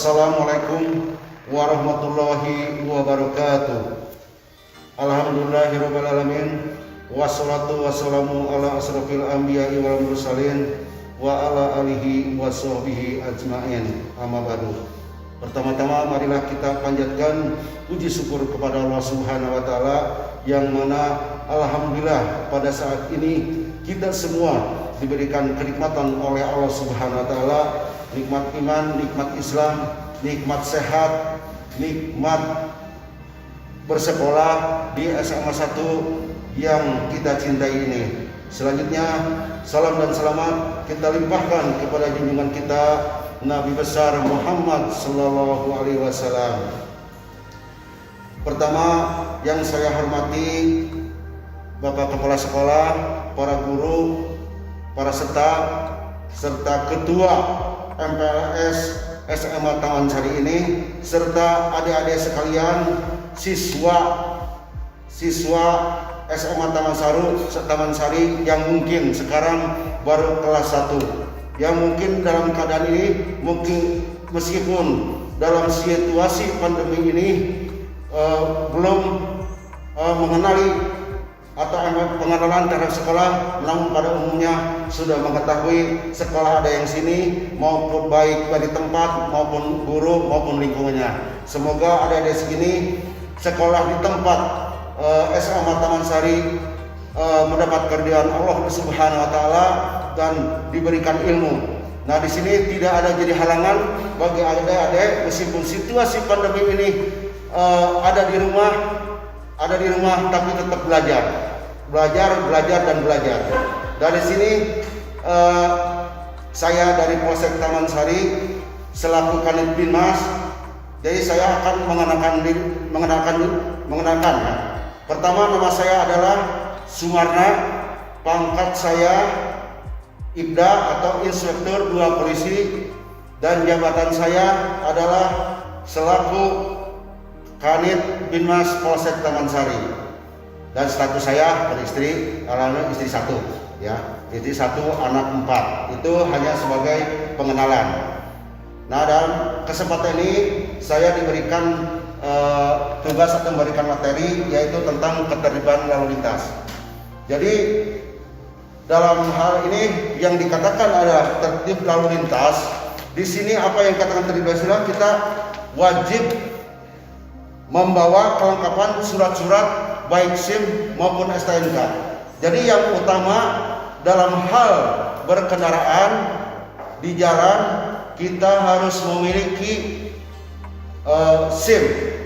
Assalamualaikum warahmatullahi wabarakatuh. Alhamdulillahirabbil alamin. Wassalatu wassalamu ala asrofil anbiya'i wal mursalin wa ala alihi wa sahbihi ajma'in. Amma ba'du. Pertama-tama marilah kita panjatkan puji syukur kepada Allah Subhanahu wa taala yang mana alhamdulillah pada saat ini kita semua diberikan kenikmatan oleh Allah Subhanahu wa taala, nikmat iman, nikmat Islam, nikmat sehat, nikmat bersekolah di SMA 1 yang kita cintai ini. Selanjutnya salam dan selamat kita limpahkan kepada junjungan kita Nabi besar Muhammad sallallahu alaihi wasallam. Pertama yang saya hormati Bapak Kepala Sekolah, para guru, para staf, serta ketua MPLS SMA Taman Sari ini, serta adik-adik sekalian, siswa SMA Taman Sari yang mungkin sekarang baru kelas 1, yang mungkin dalam keadaan ini, mungkin meskipun dalam situasi pandemi ini belum mengenali atau pengenalan terhadap sekolah, namun pada umumnya sudah mengetahui sekolah ada yang sini, maupun baik dari tempat maupun guru maupun lingkungannya. Semoga adik-adik segini sekolah di tempat SMA Taman Sari mendapat keridhaan Allah Subhanahu wa taala dan diberikan ilmu. Nah, di sini tidak ada jadi halangan bagi adik-adik meskipun situasi pandemi ini ada di rumah tapi tetap belajar dan belajar. Dari sini saya dari Polsek Taman Sari selaku Kanit Binmas, jadi saya akan mengenalkan ya. Pertama, nama saya adalah Sumarna, pangkat saya Ibda atau Inspektur 2 Polisi, dan jabatan saya adalah selaku Kanit Binmas Polsek Taman Sari. Dan status saya beristri, alhamdulillah istri 1 ya, istri 1 anak 4. Itu hanya sebagai pengenalan. Nah, dalam kesempatan ini saya diberikan tugas atau memberikan materi yaitu tentang ketertiban lalu lintas. Jadi dalam hal ini yang dikatakan adalah tertib lalu lintas. Di sini apa yang dikatakan tertib lalu lintas, kita wajib membawa kelengkapan surat-surat baik SIM maupun STNK. Jadi yang utama dalam hal berkendaraan di jalan kita harus memiliki SIM.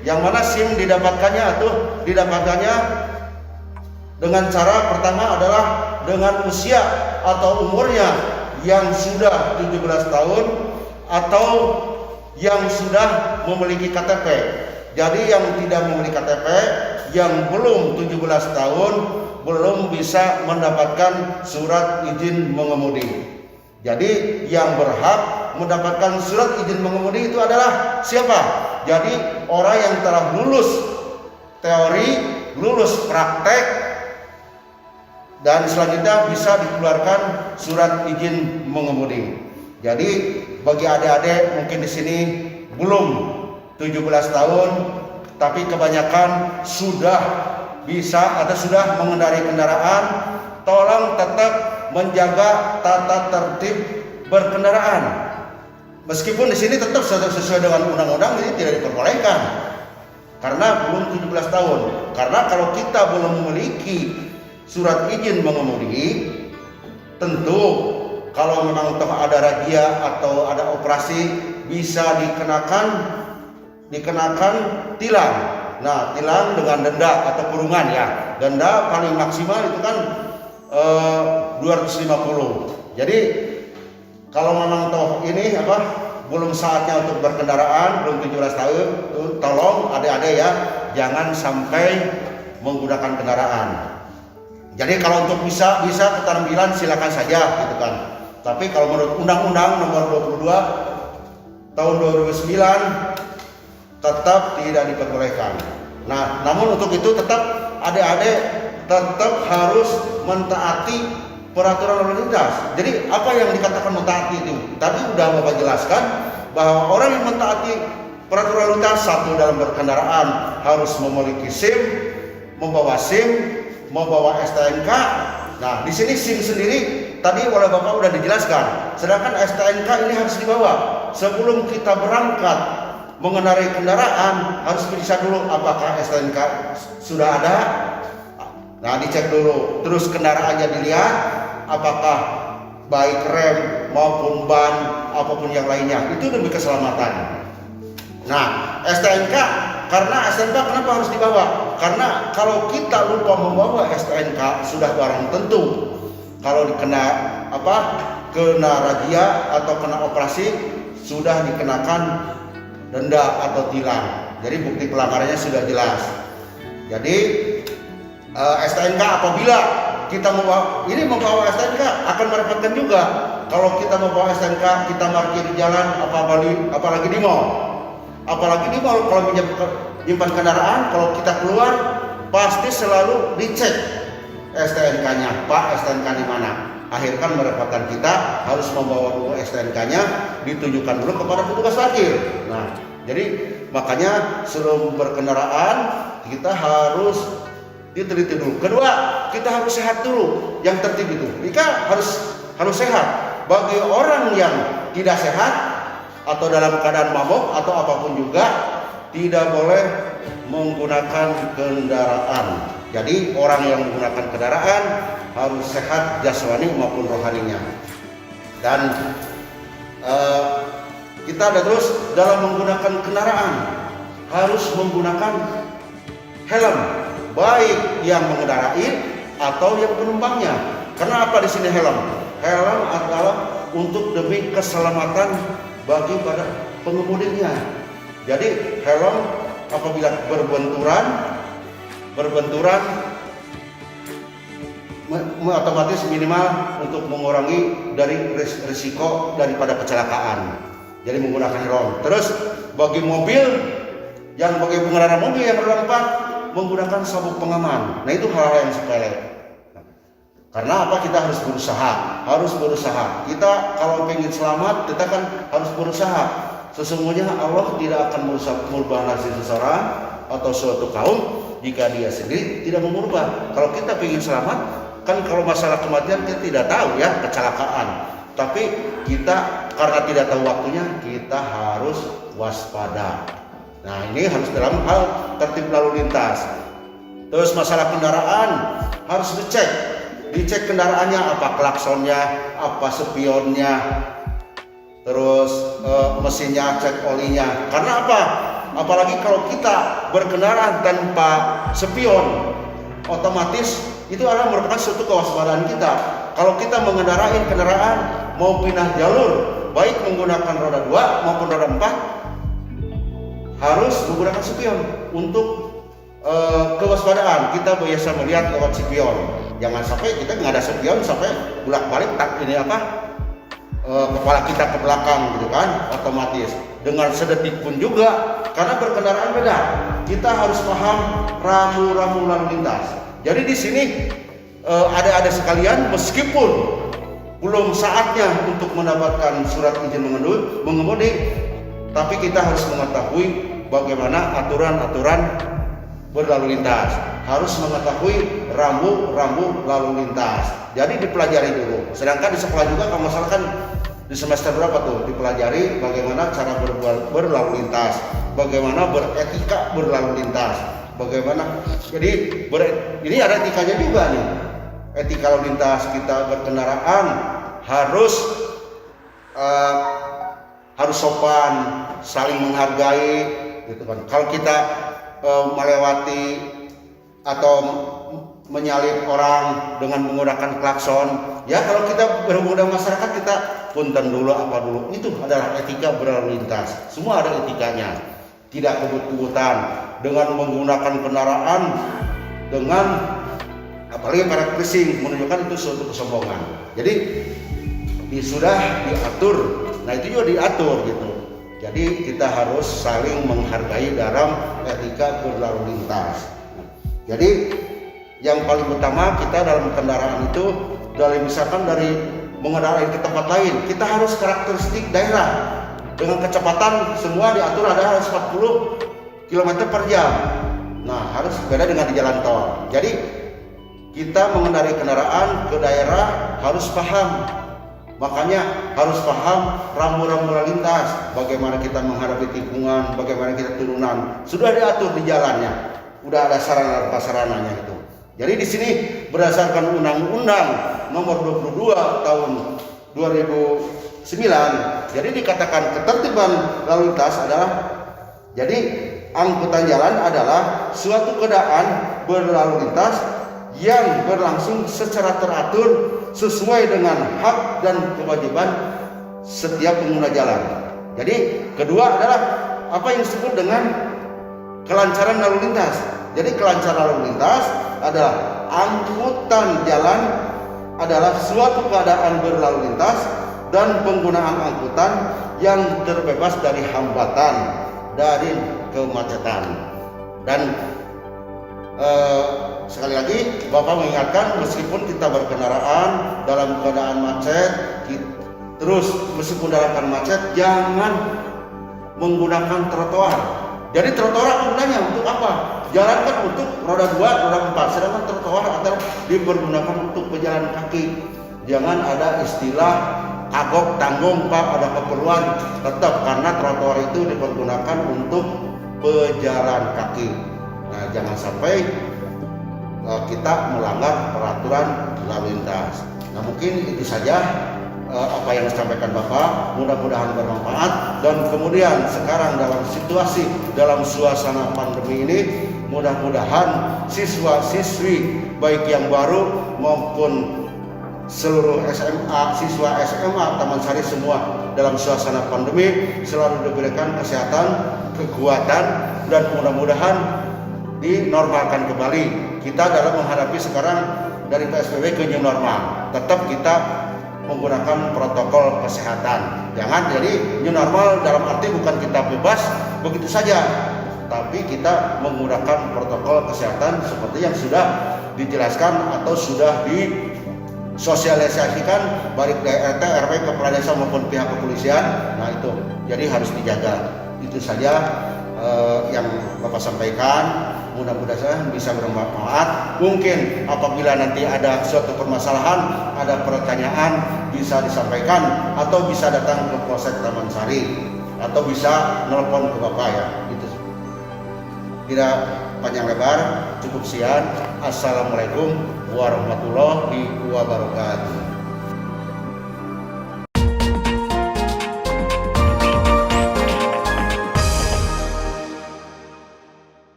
Yang mana SIM didapatkannya dengan cara pertama adalah dengan usia atau umurnya yang sudah 17 tahun atau yang sudah memiliki KTP. Jadi yang tidak memiliki KTP, yang belum 17 tahun belum bisa mendapatkan surat izin mengemudi. Jadi yang berhak mendapatkan surat izin mengemudi itu adalah siapa? Jadi orang yang telah lulus teori, lulus praktek, dan selanjutnya bisa dikeluarkan surat izin mengemudi. Jadi bagi adik-adik mungkin di sini belum 17 tahun, tapi kebanyakan sudah bisa atau sudah mengendarai kendaraan, tolong tetap menjaga tata tertib berkendaraan. Meskipun di sini tetap sesuai dengan undang-undang ini tidak diperbolehkan karena belum 17 tahun. Karena kalau kita belum memiliki surat izin mengemudi, tentu kalau memang ada razia atau ada operasi bisa dikenakan tilang. Nah, tilang dengan denda atau kurungan ya. Denda paling maksimal itu kan 250. Jadi kalau memang ini belum saatnya untuk berkendaraan, belum 17 tahun, tolong adik-adik ya jangan sampai menggunakan kendaraan. Jadi kalau untuk bisa keterampilan silakan saja gitu kan. Tapi kalau menurut Undang-Undang Nomor 22 Tahun 2009 tetap tidak diperbolehkan. Nah, namun untuk itu tetap adik-adik tetap harus mentaati peraturan lalu lintas. Jadi apa yang dikatakan mentaati itu? Tadi udah Bapak jelaskan bahwa orang yang mentaati peraturan lalu lintas, satu, dalam berkendaraan harus memiliki SIM, membawa SIM, membawa STNK. Nah, di sini SIM sendiri tadi oleh Bapak udah dijelaskan. Sedangkan STNK ini harus dibawa. Sebelum kita berangkat mengendarai kendaraan, harus periksa dulu apakah STNK sudah ada. Nah, dicek dulu. Terus kendaraannya dilihat apakah baik rem maupun ban apapun yang lainnya. Itu demi keselamatan. Nah, STNK, karena STNK kenapa harus dibawa? Karena kalau kita lupa membawa STNK, sudah barang tentu kalau kena razia atau kena operasi, sudah dikenakan denda atau tilang. Jadi bukti pelanggarannya sudah jelas. Jadi STNK, apabila kita membawa STNK akan merepotkan juga. Kalau kita membawa STNK, kita parkir di jalan, apalagi di mall. Apalagi di mall, kalau menyimpan kendaraan, kalau kita keluar pasti selalu dicek STNK-nya. Pak, STNK di mana? Akhirnya kan merepotkan kita, harus membawa dulu STNK-nya, ditunjukkan dulu kepada petugas parkir. Nah, jadi makanya sebelum berkendaraan kita harus diteliti dulu. Kedua, kita harus sehat dulu. Yang tertib itu, kita harus sehat. Bagi orang yang tidak sehat atau dalam keadaan mabok atau apapun juga, tidak boleh menggunakan kendaraan. Jadi orang yang menggunakan kendaraan harus sehat jasmani maupun rohaninya. Dan kita ada terus dalam menggunakan kendaraan harus menggunakan helm, baik yang mengendarai atau yang penumpangnya. Karena apa di sini helm? Helm adalah untuk demi keselamatan bagi pada pengemudinya. Jadi helm apabila berbenturan otomatis minimal untuk mengurangi dari risiko daripada kecelakaan. Jadi menggunakan helm. Terus bagi pengendara mobil yang roda 4 menggunakan sabuk pengaman. Nah, itu hal-hal yang sepele. Karena apa? Kita harus berusaha. Kita kalau ingin selamat, kita kan harus berusaha. Sesungguhnya Allah tidak akan merubah nasib seseorang atau suatu kaum jika dia sendiri tidak mengubah. Kalau kita ingin selamat, kan kalau masalah kematian kita tidak tahu ya, kecelakaan. Tapi kita karena tidak tahu waktunya, kita harus waspada. Nah, ini harus dalam hal tertib lalu lintas. Terus masalah kendaraan harus dicek kendaraannya, apa klaksonnya, apa spionnya, terus mesinnya, cek olinya. Karena apa? Apalagi kalau kita berkendaraan tanpa spion, otomatis itu adalah merupakan suatu kewaspadaan kita. Kalau kita mengendarai kendaraan mau pindah jalur, baik menggunakan roda 2 maupun roda 4, harus menggunakan spion untuk kewaspadaan. Kita biasa melihat lewat spion. Jangan sampai kita nggak ada spion sampai bolak-balik kepala kita ke belakang gitu kan, otomatis dengan sedetik pun juga. Karena berkendaraan beda, kita harus paham rambu-rambu lalu lintas. Jadi di sini ada sekalian, meskipun belum saatnya untuk mendapatkan surat izin mengemudi, tapi kita harus mengetahui bagaimana aturan-aturan berlalu lintas, harus mengetahui rambu-rambu lalu lintas. Jadi dipelajari dulu. Sedangkan di sekolah juga kalau masalahkan di semester berapa tuh dipelajari bagaimana cara berlalu lintas, bagaimana beretika berlalu lintas, bagaimana. Jadi ini ada etikanya juga nih. Etika lalu lintas, kita berkendaraan harus sopan, saling menghargai gitu kan. Kalau kita melewati atau menyalip orang dengan menggunakan klakson, ya kalau kita berhubungan dengan masyarakat, kita punten dulu apa dulu. Itu adalah etika berlalu lintas. Semua ada etikanya. Tidak kebut-kebutan dengan menggunakan kendaraan dengan apalagi pada racing, menunjukkan itu suatu kesombongan. Jadi sudah diatur. Nah, itu juga diatur gitu. Jadi kita harus saling menghargai dalam etika berlalu lintas. Jadi yang paling utama kita dalam kendaraan itu, misalkan dari mengendarai ke tempat lain, kita harus karakteristik daerah. dengan kecepatan semua diatur ada 40 km per jam. Nah, harus beda dengan di jalan tol. Jadi kita mengendarai kendaraan ke daerah harus paham. Makanya harus paham rambu-rambu lalu lintas, bagaimana kita menghadapi tikungan, bagaimana kita turunan. Sudah diatur di jalannya. Udah ada sarana-sarananya itu. Jadi di sini berdasarkan Undang-Undang Nomor 22 Tahun 2009, jadi dikatakan ketertiban lalu lintas adalah, jadi angkutan jalan adalah suatu keadaan berlalu lintas yang berlangsung secara teratur sesuai dengan hak dan kewajiban setiap pengguna jalan. Jadi kedua adalah apa yang disebut dengan kelancaran lalu lintas. Jadi kelancaran lalu lintas adalah angkutan jalan adalah suatu keadaan berlalu lintas dan penggunaan angkutan yang terbebas dari hambatan, dari kemacetan. Dan sekali lagi Bapak mengingatkan, meskipun kita berkendaraan dalam keadaan macet, terus meskipun dalam keadaan macet jangan menggunakan trotoar. Jadi trotoar gunanya untuk apa? Jalan kan untuk roda 2, roda 4, sedangkan trotoar adalah dipergunakan untuk pejalan kaki. Jangan ada istilah kagok tanggung Pak, ada keperluan, tetap karena trotoar itu dipergunakan untuk pejalan kaki. Nah, jangan sampai kita melanggar peraturan lalu lintas. Nah, mungkin itu saja apa yang disampaikan Bapak, mudah-mudahan bermanfaat. Dan kemudian sekarang dalam situasi, dalam suasana pandemi ini, mudah-mudahan siswa-siswi baik yang baru maupun seluruh SMA, siswa SMA Taman Sari semua dalam suasana pandemi selalu diberikan kesehatan, kekuatan, dan mudah-mudahan dinormalkan kembali. Kita dalam menghadapi sekarang dari PSBB ke new normal, tetap kita menggunakan protokol kesehatan. Jangan jadi new normal dalam arti bukan kita bebas begitu saja, tapi kita menggunakan protokol kesehatan seperti yang sudah dijelaskan atau sudah disosialisasikan baik dari RT, RW, kepala desa maupun pihak kepolisian. Nah itu, jadi harus dijaga. Itu saja yang Bapak sampaikan. Mudah-mudahan bisa bermanfaat. Mungkin apabila nanti ada suatu permasalahan, ada pertanyaan, bisa disampaikan atau bisa datang ke Polsek Taman Sari atau bisa nelpon ke Bapak ya. Itu tidak panjang lebar, cukup sekian. Assalamualaikum warahmatullahi wabarakatuh.